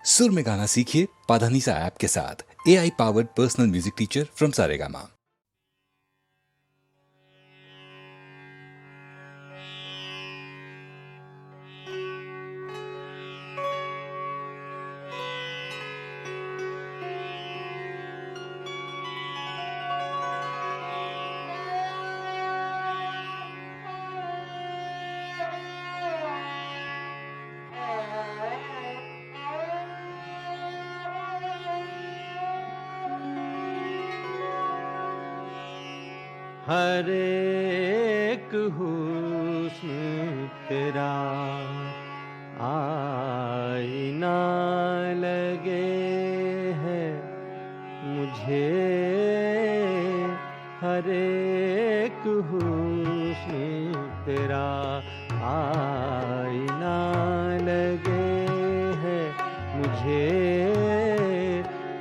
सुर में गाना सीखिए पाधानीसा ऐप के साथ। AI powered personal music teacher from Saregama. हर एक हुस्न तेरा आईना लगे है मुझे, हर एक हुस्न तेरा आईना लगे है मुझे,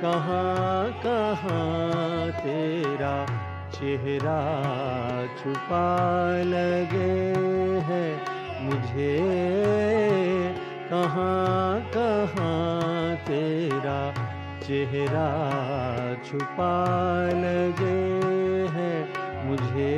कहाँ कहाँ तेरा चेहरा छुपा लगे है मुझे, कहाँ कहाँ तेरा चेहरा छुपा लगे है मुझे।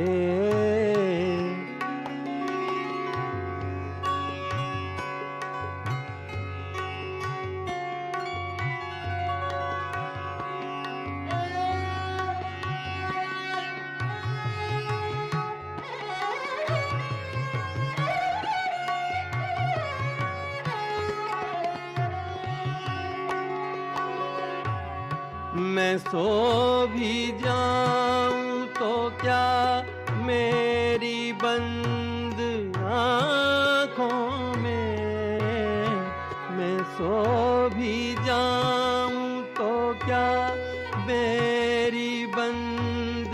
मैं सो भी जाऊं तो क्या मेरी बंद आँखों में, मैं सो भी जाऊं तो क्या मेरी बंद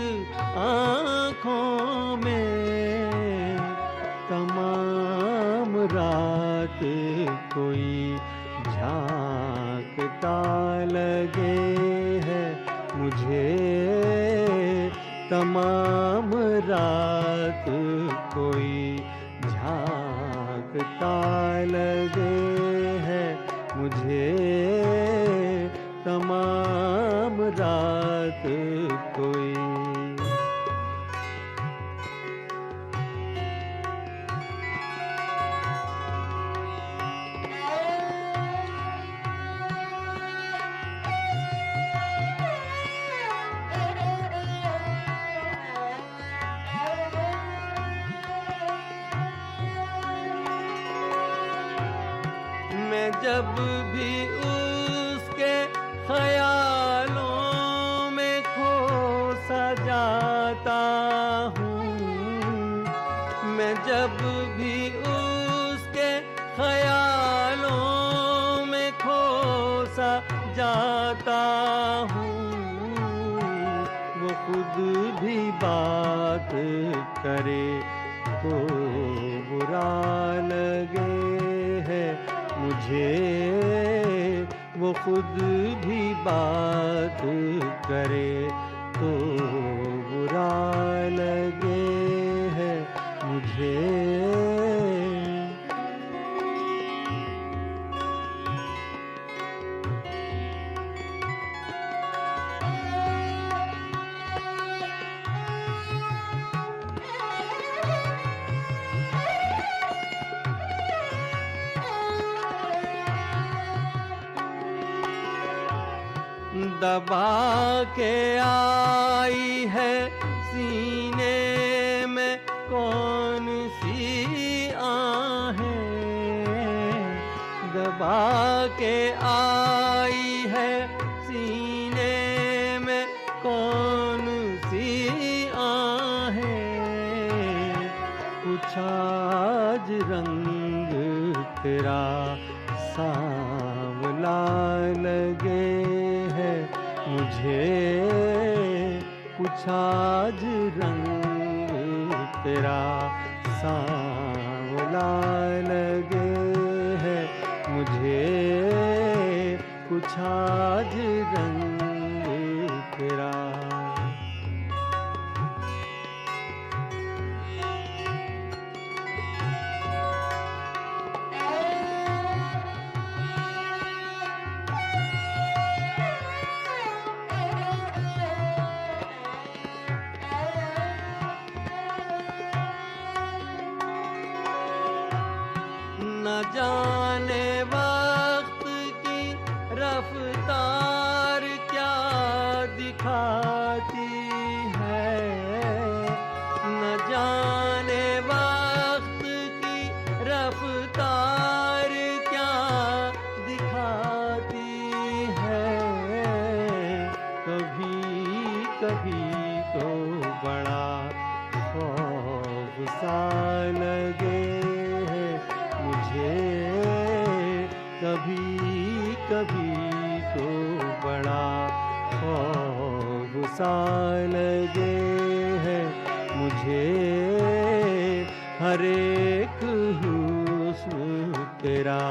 आँखों में, तमाम रात कोई झांकता लगे है मुझे, तमाम रात कोई झांकता लगे है मुझे, तमाम रात कोई। मैं जब भी उसके ख्यालों में खो सा जाता हूँ, मैं जब भी उसके ख्यालों में खो सा जाता हूँ, वो खुद भी बात करे तो बुरा लगे है मुझे, वो खुद भी बात करे तो बुरा लगे है मुझे। दबा के आई है सीने में कौन सी आहें, दबा के आई है सीने में कौन सी आहें, कुछ आज रंग तेरा सांवला लगे है मुझे, कुछ आज रंग तेरा सांवला लगे है मुझे, कुछ आज रंग तेरा। जाने वक्त की रफ्तार क्या दिखाती है, न जाने वक्त की रफ्तार क्या दिखाती है। कभी कभी तो बड़ा खौफ सा लगे है मुझे, कभी कभी तो बड़ा खौफ सा लगे है मुझे। हर एक हुस्न तेरा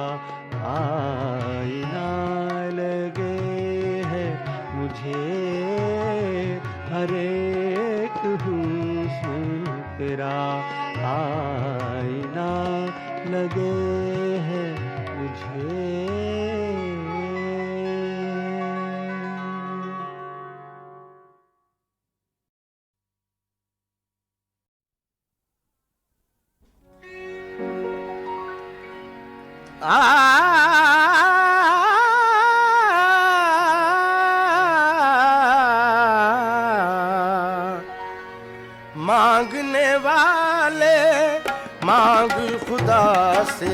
आईना लगे है मुझे, हर एक हुस्न तेरा आईना लगे है मुझे। मांगने वाले मांग खुदा से,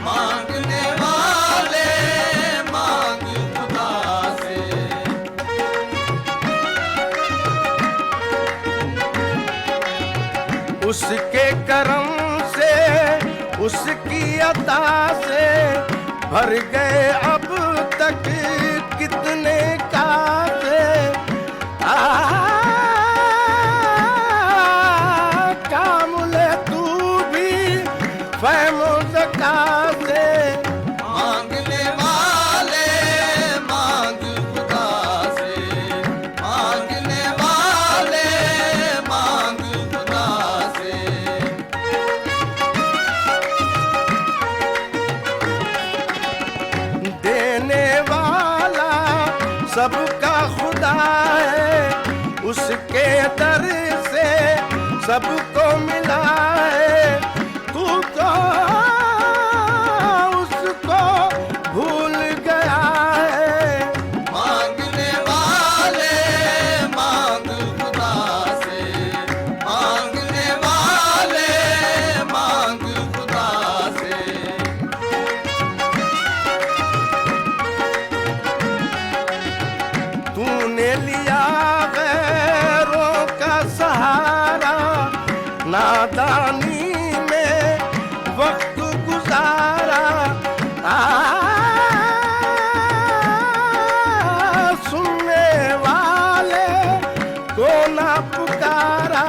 मांगने वाले मांग खुदा से, उसके करम से उसकी अता से भर गए अब तक कितने कासे। कामुले तू भी फहमो ज़काते, मांगने वाले मांग खुदा से, मांगने वाले मांग खुदा से। देने वाला सबका खुदा है, उसके दर से सबको मिला है। तू तो उसको भूल गया है। मांगने वाले मांग खुदा से, मांगने वाले मांग खुदा से। तूने लिया गैरों का सहारा, नादानी में वक्त गुजारा। सुनने वाले को ना पुकारा।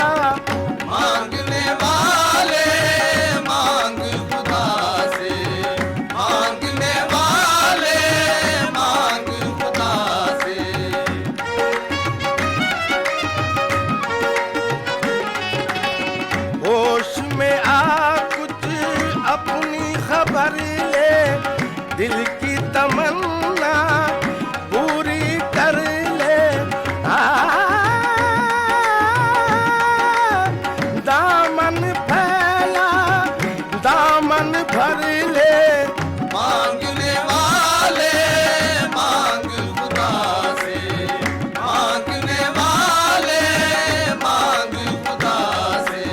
मांगने वाले मांग खुदा से, मांगने वाले मांग खुदा से। होश में आ कुछ अपनी खबर ले, दिल की तमन्ना पूरी कर ले। दामन फैला दामन भर ले। मांगने वाले मांग खुदा से, मांगने वाले मांग खुदा से।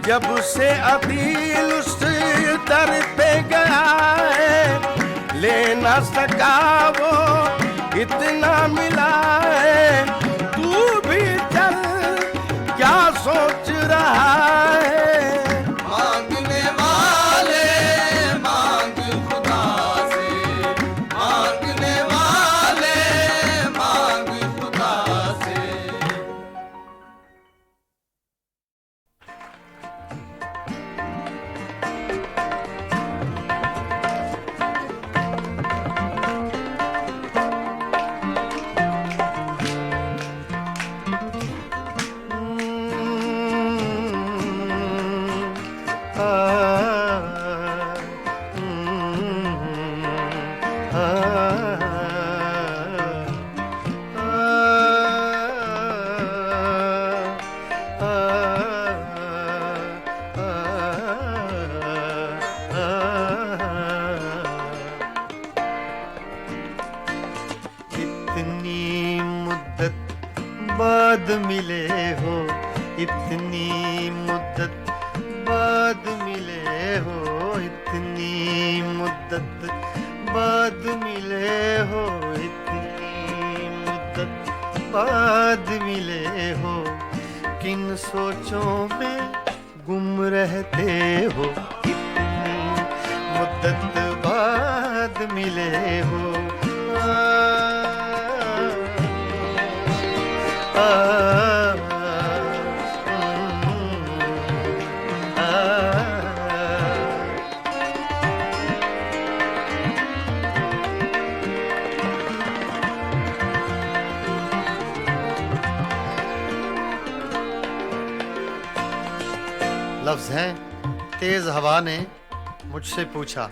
जब से अदील उस दर पे गया है, ले न सका वो इतना मिला है। तू भी चल क्या सोच रहा है। मांगने वाले मांग खुदा से, मांगने वाले मांग खुदा से। मिले हो, इतनी मुद्दत बाद मिले हो, इतनी मुद्दत बाद मिले हो, इतनी मुद्दत बाद मिले हो। किन सोचों में गुम रहते हो, इतनी मुद्दत बाद मिले हो। लफ्ज हैं, तेज हवा ने मुझसे पूछा।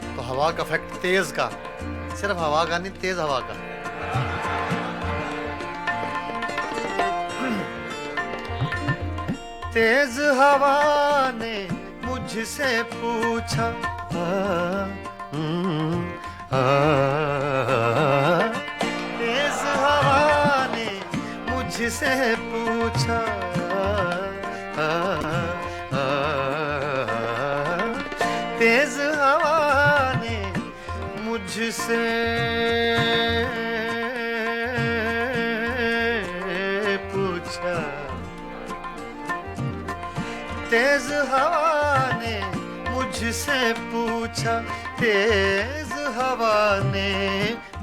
तो हवा का इफेक्ट तेज का, सिर्फ हवा का नहीं, तेज हवा का। तेज हवा ने मुझसे पूछा, तेज हवा ने मुझसे पूछा, तेज हवा ने मुझसे पूछा, तेज हवा ने मुझसे पूछा, तेज हवा ने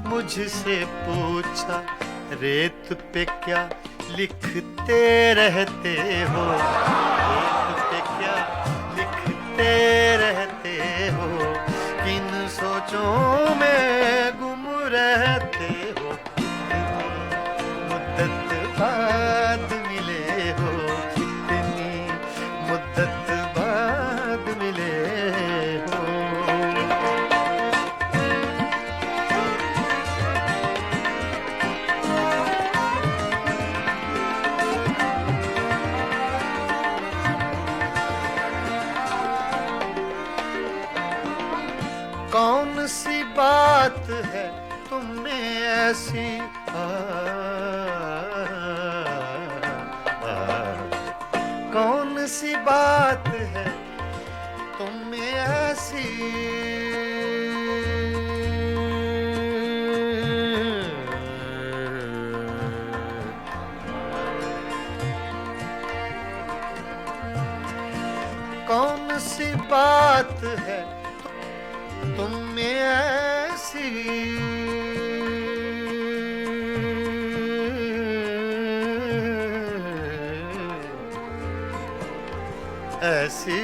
मुझसे पूछा, रेत पे क्या लिखते रहते हो, रेत पे क्या लिखते रहते हो, किन सोचों में गुम रहते हो, मुद्दत बाद मिले हो, इतनी मुद्दत बाद मिले हो। कौन सी बात है तुम में ऐसी, कौन सी बात है तुम में ऐसी, कौन सी बात है तुम में ऐसी, ऐसी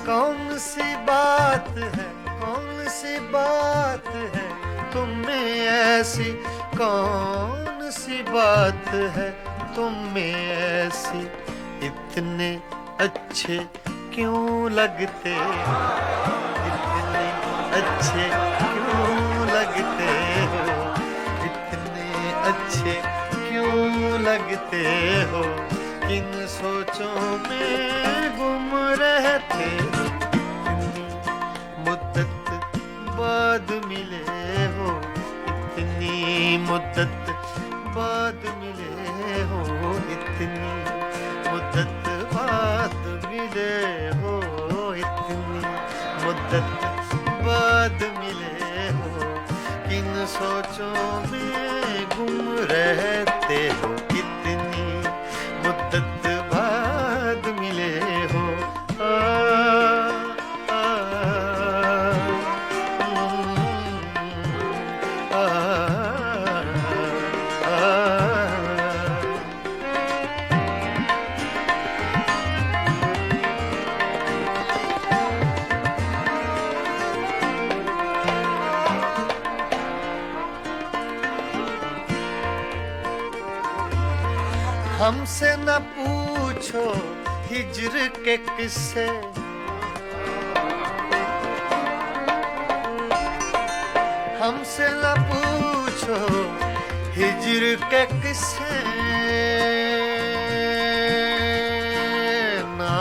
कौन सी बात है, कौन सी बात है तुम में ऐसी, कौन सी बात है तुम में ऐसी, इतने अच्छे क्यों लगते, इतने अच्छे क्यों लगते हो, इतने अच्छे क्यों लगते हो, किन सोचों में गुम रहते हो, इतनी मुद्दत बाद मिले हो, इतनी मुद्दत बाद मिले हो, इतनी मुद्दत बाद मिले हो, इतनी मुद्दत बाद मिले हो, किन सोचों में गुम रहते हो, इतनी मुद्दत बाद मिले हो। हमसे न पूछो हिज्र के किस्से, हमसे न पूछो हिज्र के किस्से, ना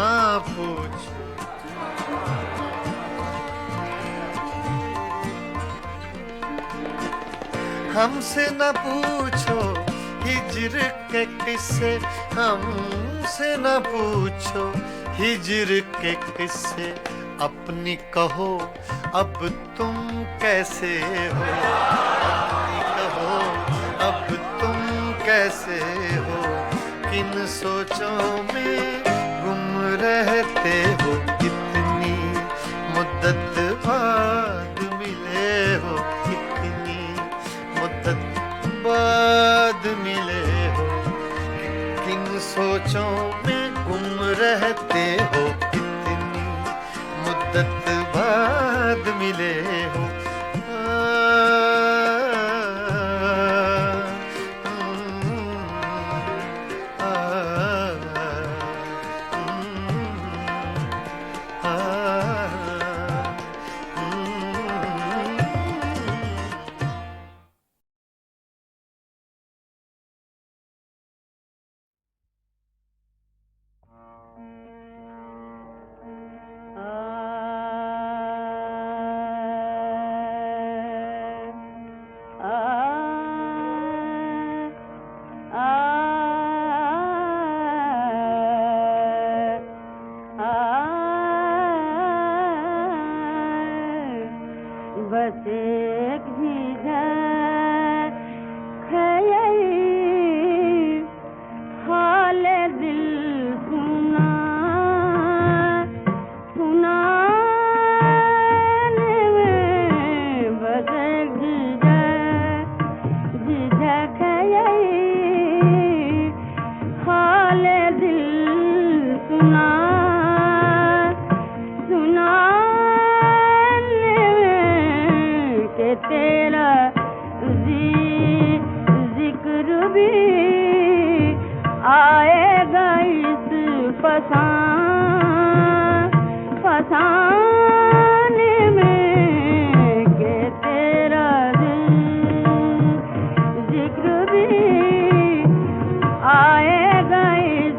पूछो हमसे न पूछो हिज्र के किस्से, हमसे न पूछो हिज्र के किस्से, अपनी कहो अब तुम कैसे हो, अपनी कहो अब तुम कैसे हो, किन सोचों में गुम रहते हो, कितनी मुद्दत बाद मिले हो, कितनी मुद्दत बाद मिले हो, किन सोचों में गुम रहते हो, कितनी मुद्दत बाद मिले हो। बस एक झिझक ख्याल हाल दिल सुना सुनाने में, बस एक झिझक ख्याल हाल दिल सुना तेरा जिक्र भी आएगा इस फसाने में, के तेरा जिक्र भी आएगा इस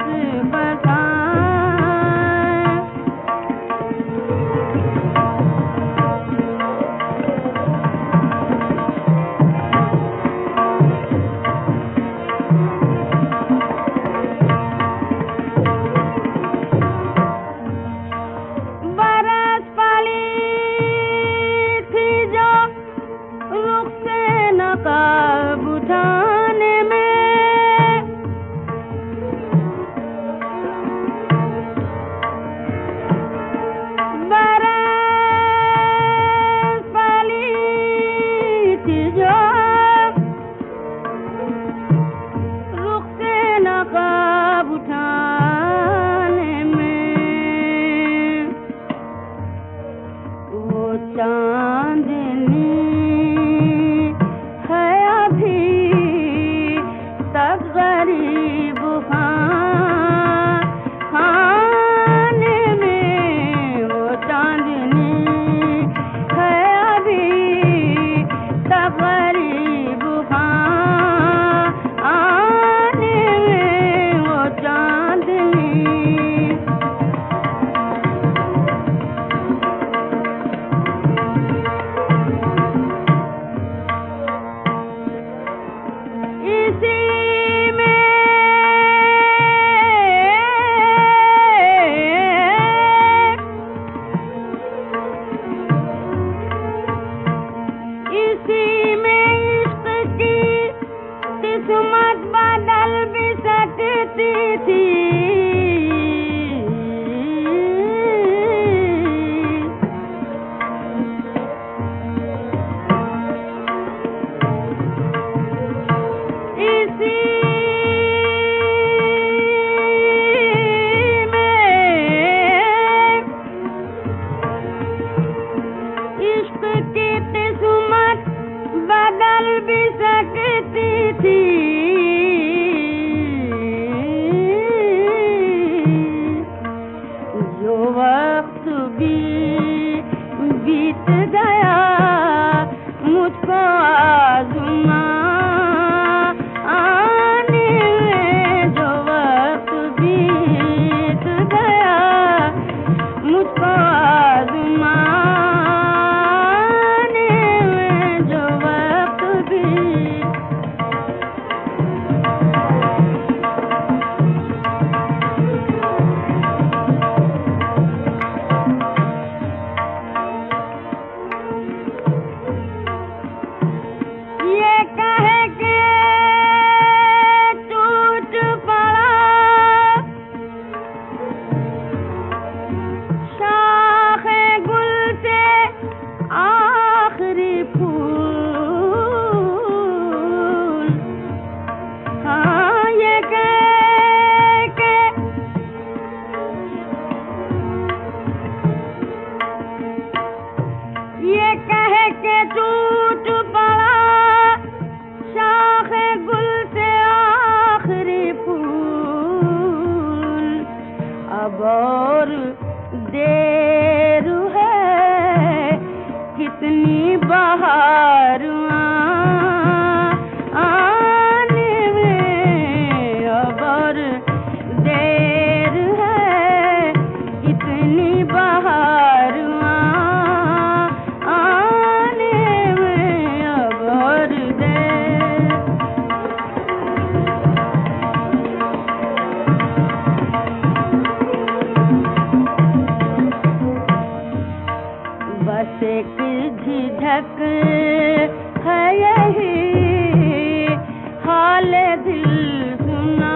दिल सुना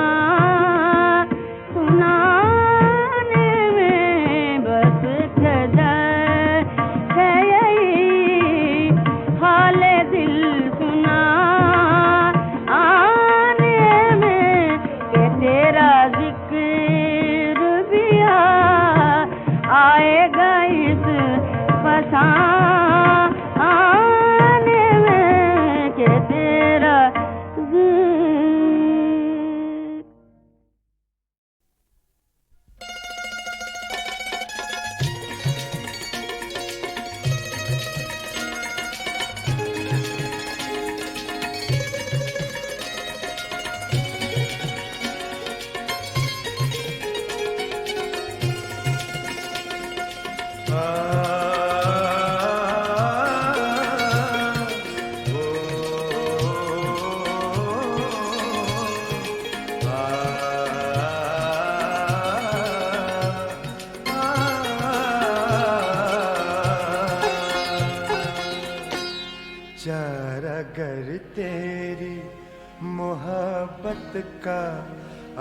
सुनाने में बस खजर है यही हाल दिल सुना आने में के तेरा जिक्र भी आएगा इस फसाने में के तेरा चार अगर तेरी मोहब्बत का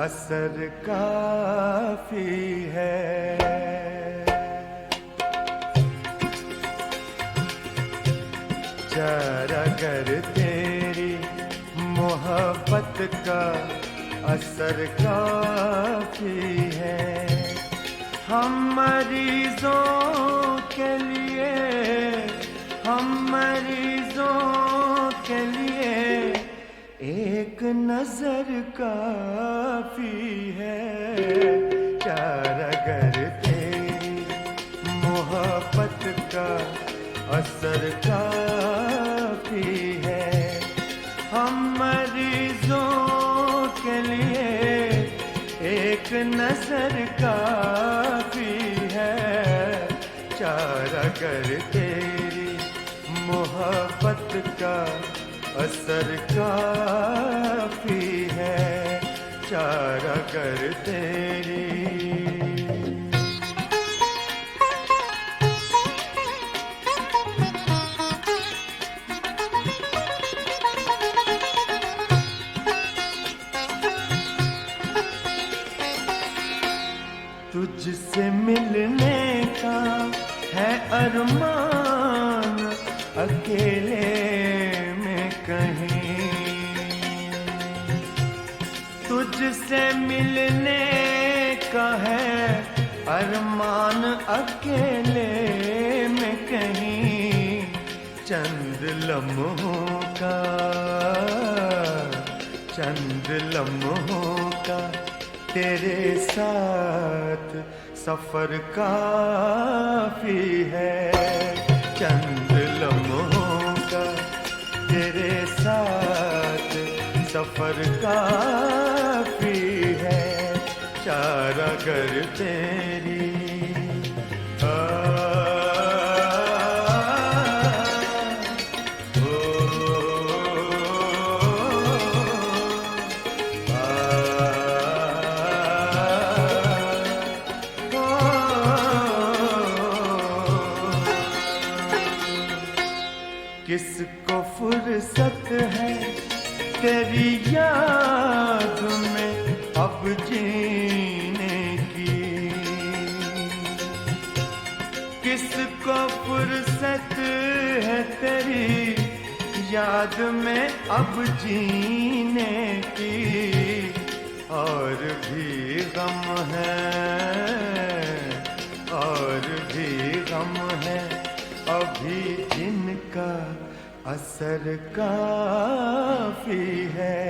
असर काफी है, चार अगर तेरी मोहब्बत का असर काफी है, हम मरीजों के लिए, हम मरीजों के लिए एक नजर काफी है। चार अगर तेरी मोहब्बत का असर काफी है, हम मरीजों के लिए एक नजर काफी है। चार अगर तेरी मोहब्बत का असर काफी है, चार अगर तेरी। तुझसे मिलने का है अरमान अकेले में कहीं, तुझसे मिलने का है अरमान अकेले में कहीं, चंद लम्हों का, चंद लम्हों का तेरे साथ सफर काफी है। चंद लम्हों का तेरे साथ सफर काफी है, चार अगर तेरी। किसको फुर्सत है तेरी याद में अब जीने की, किसको फुर्सत है तेरी याद में अब जीने की। और भी गम है, और भी गम है अभी जिनका असर काफी है,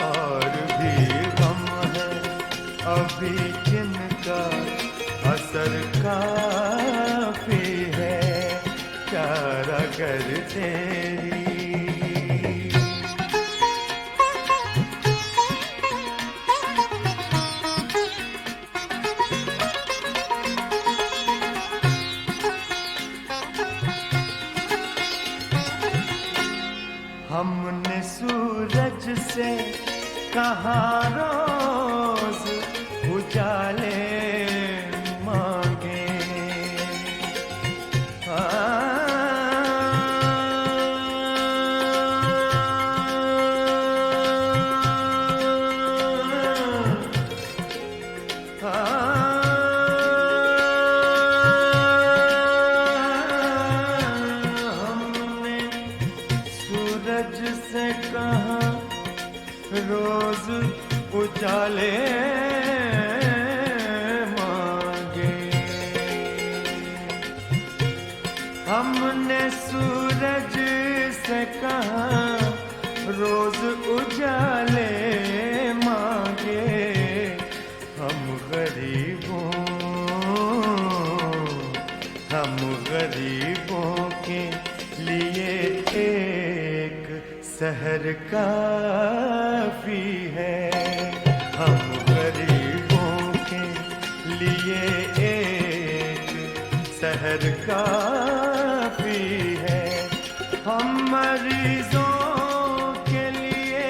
और भी गम है अभी जिनका असर काफी है, चार अगर तेरी। हमने सूरज से कहाँ रोज उजाले मांगे, रोज उजाले मांगे। हमने सूरज से कहा रोज उजाले मांगे। हम गरीबों के लिए एक शहर काफी है। हम गरीबों के लिए एक शहर काफी है। हम मरीजों के लिए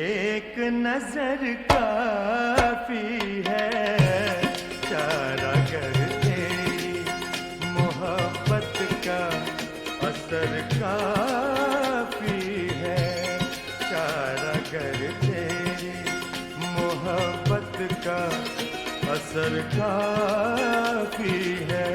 एक नजर काफी है। चारा कर तेरी मोहब्बत का असर काफी है। चारा कर तेरी मोहब्बत का असर काफी है।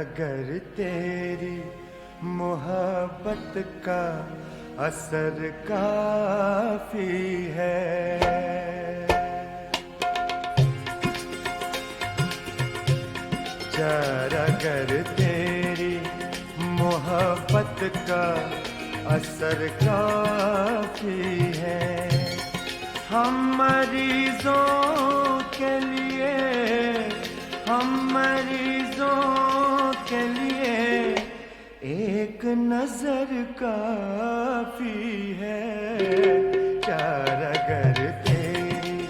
अगर तेरी मोहब्बत का असर काफी है। जरा अगर तेरी मोहब्बत का असर काफी है। हम मरीजों के लिए एक नजर काफी है। चार अगर तेरी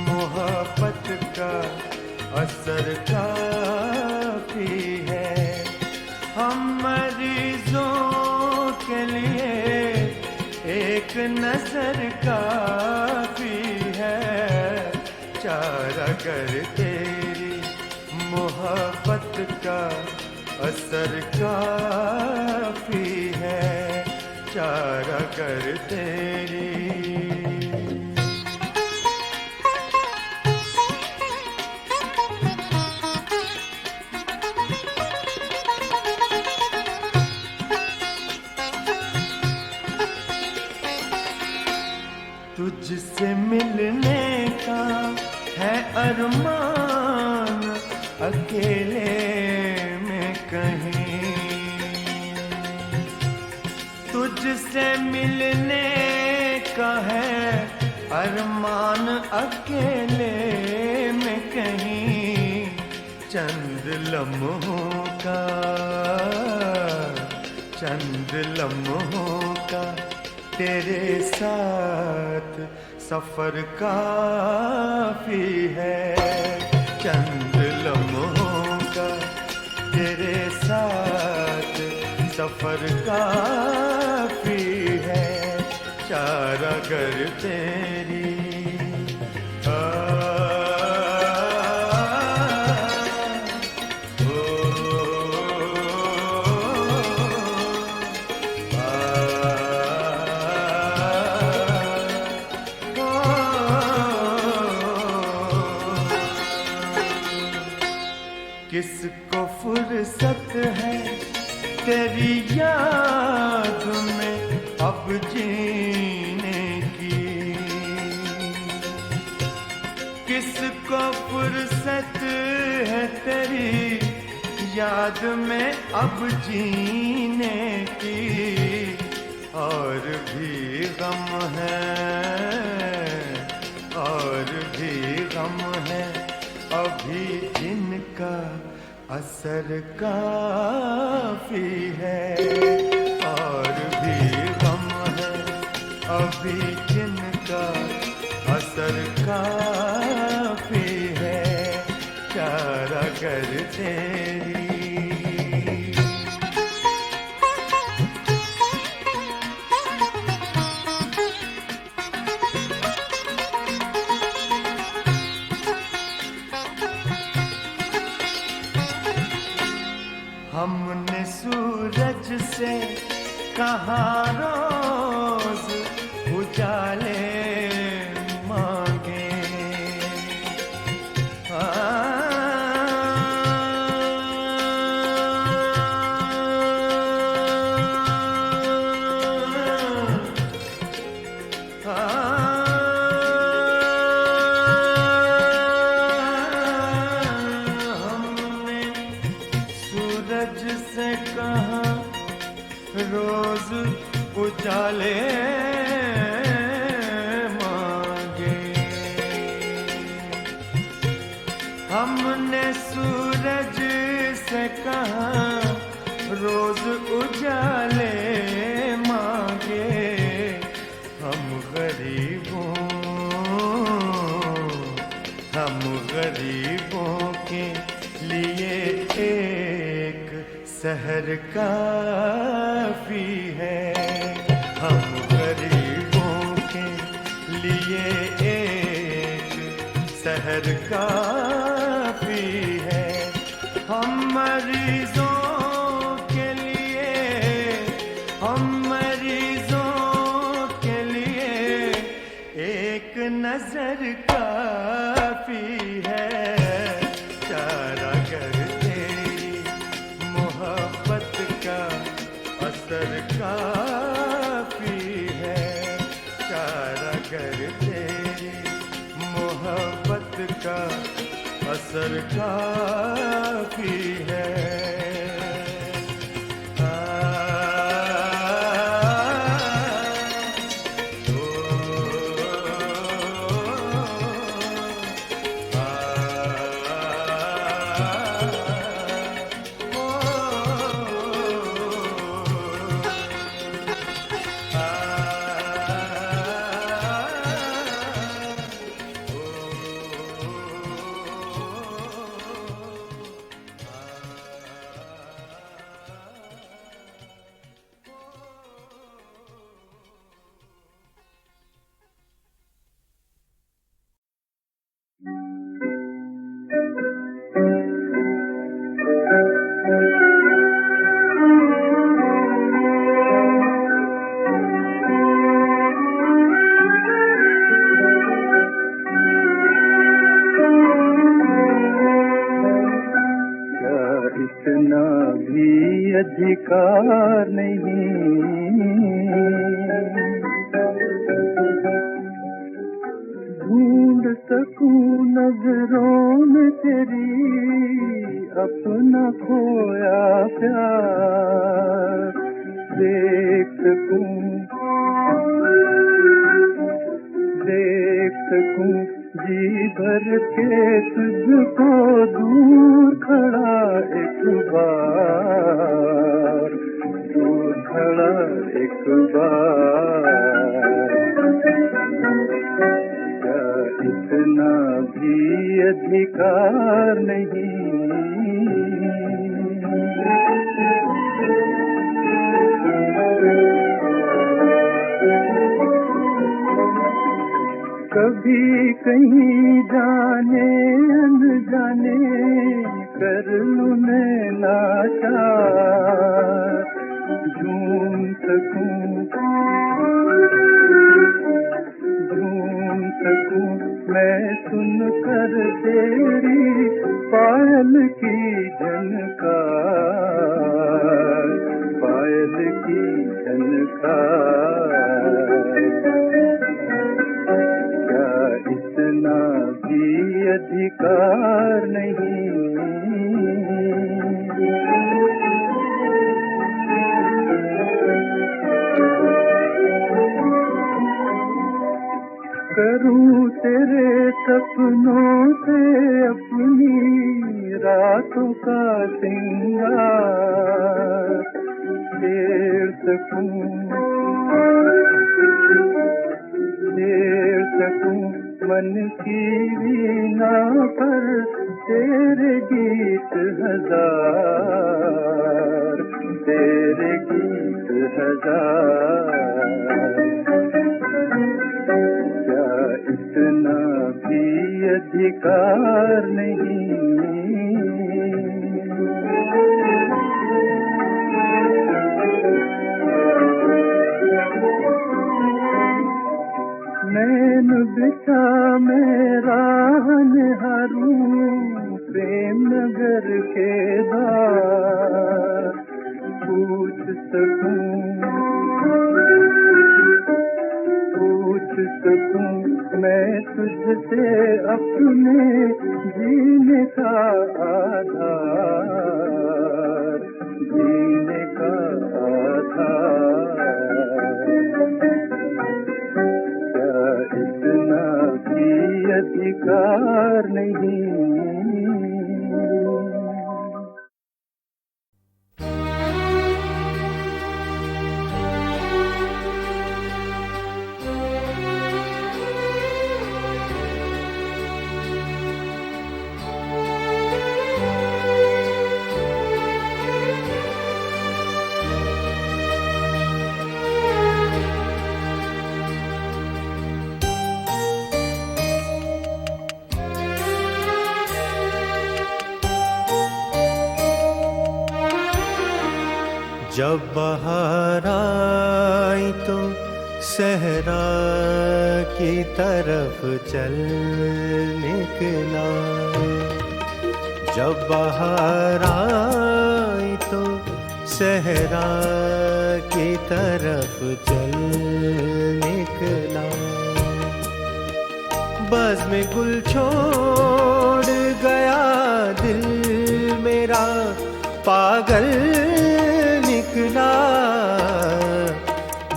मोहब्बत का असर काफी है। हम मरीजों के लिए एक नजर काफी है। चार अगर तेरी मोहब्बत का असर काफी है। चार अगर तेरी तुझसे मिलने का है अरमान अकेले में कहीं। तुझसे मिलने का है अरमान अकेले में कहीं। चंद लम्हों का तेरे साथ सफर काफी है। चंद लम्हों का तेरे साथ सफर काफी है। चार अगर तेरी किस किसको फुर्सत है तेरी याद में अब जीने की, किसको फुर्सत है तेरी याद में अब जीने की। और भी गम है, और भी गम है अभी जिनका असर काफी है। और भी गम है अभी जिनका असर काफी है। चारा कर तेरी हमने सूरज से कहा रोज उजाले मांगे, सूरज से कहा रोज उजाले मांगे। हमने सूरज से कहा रोज उजाले मांगे। हम गरीबों के लिए एक शहर काफी है। हम गरीबों के लिए एक शहर काफी है। हम मरीजों के लिए, हम मरीजों के लिए एक नजर काफी है। चारा कर तेरी मोहब्बत का असर काफी है। चारा कर तेरी मोहब्बत का असर काफी है। इतना भी अधिकार नहीं ढूंढ सकूं नजरों में तेरी अपना खोया प्यार देख सकूं जी भर के तुझको दूर खड़ा एक बार क्या इतना भी अधिकार नहीं कभी कहीं जाने अनजाने कर लूं मैं लाचार झूम सकूं मैं सुन कर तेरी पायल की अधिकार, क्या इतना भी अधिकार नहीं? करूं तेरे सपनों से अपनी रातों का सिंगार, छेड़ सकूं मन की वीणा पर तेरे गीत हजार, तेरे गीत हजार, क्या इतना भी अधिकार नहीं? नैन बिछा मेरा निहारूं प्रेम नगर के द्वार, पूछ सकूं मैं तुझसे अपने जीने का आधार, जीने का आधार, क्या इतना भी अधिकार नहीं? जब बहार आई तो सहरा की तरफ चल निकला, जब बहार आई तो सहरा की तरफ चल निकला, बज़ में गुल छोड़ गया दिल मेरा पागल निकला,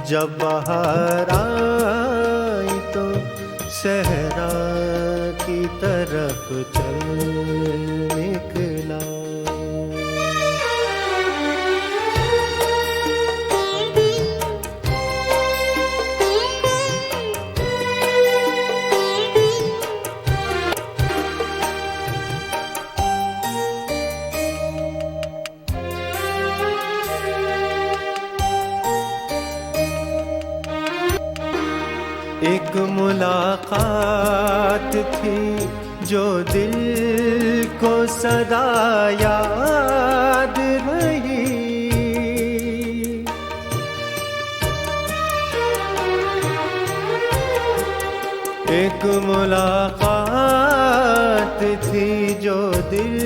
जब बहार आई तो सहरा की तरफ चल निकला। एक मुलाकात थी जो दिल को सदा याद रही, एक मुलाकात थी जो दिल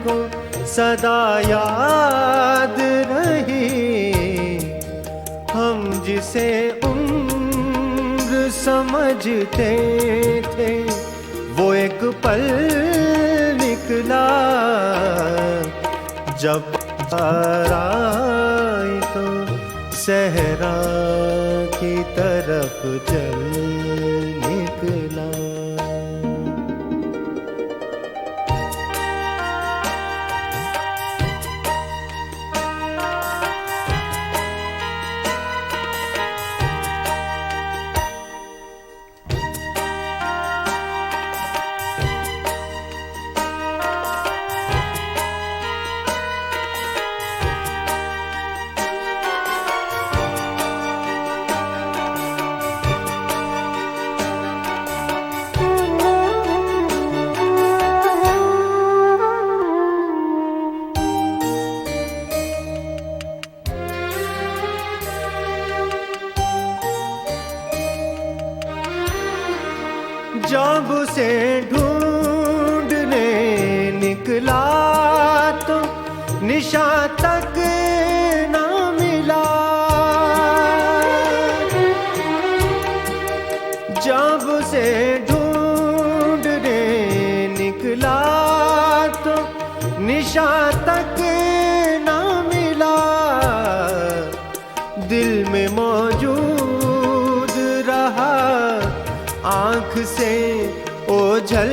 को सदा याद रही, हम जिसे समझते थे वो एक पल निकला, जब बहार आई तो सहरा की तरफ चल निकला। जब उसे ढूंढने निकला तो निशा तक ना मिला, तक ना मिला, दिल में मौजूद रहा, आँख से ओझल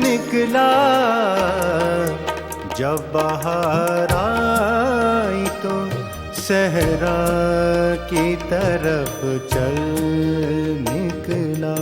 निकला। जब बाहर आई तो सहरा की तरफ चल निकला।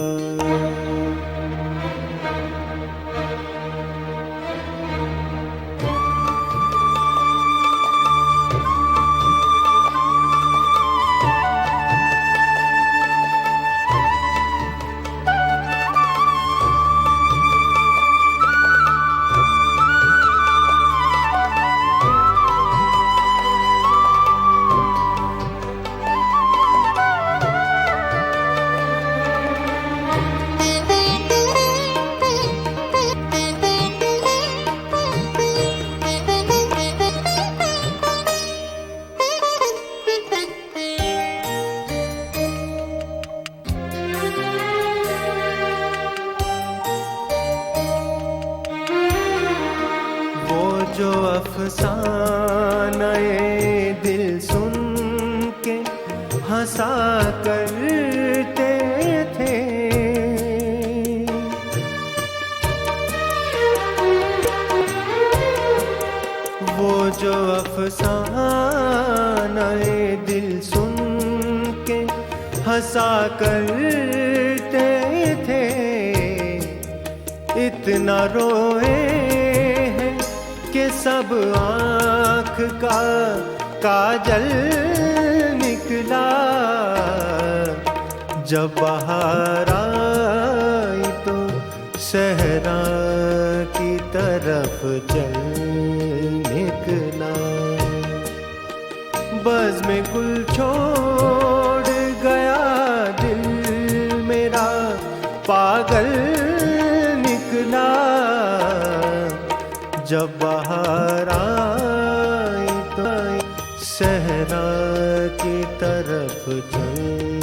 जो अफसाने दिल सुन के हंसा करते थे, वो जो अफसाने दिल सुन के हंसा करते थे, इतना रोए कि सब आँख का काजल निकला। जब बाहर आई तो सहरा की तरफ चल निकला। बज़ में गुल छोड़ गया दिल मेरा पागल निकला। जब बाहर आई तो सहरा की तरफ चल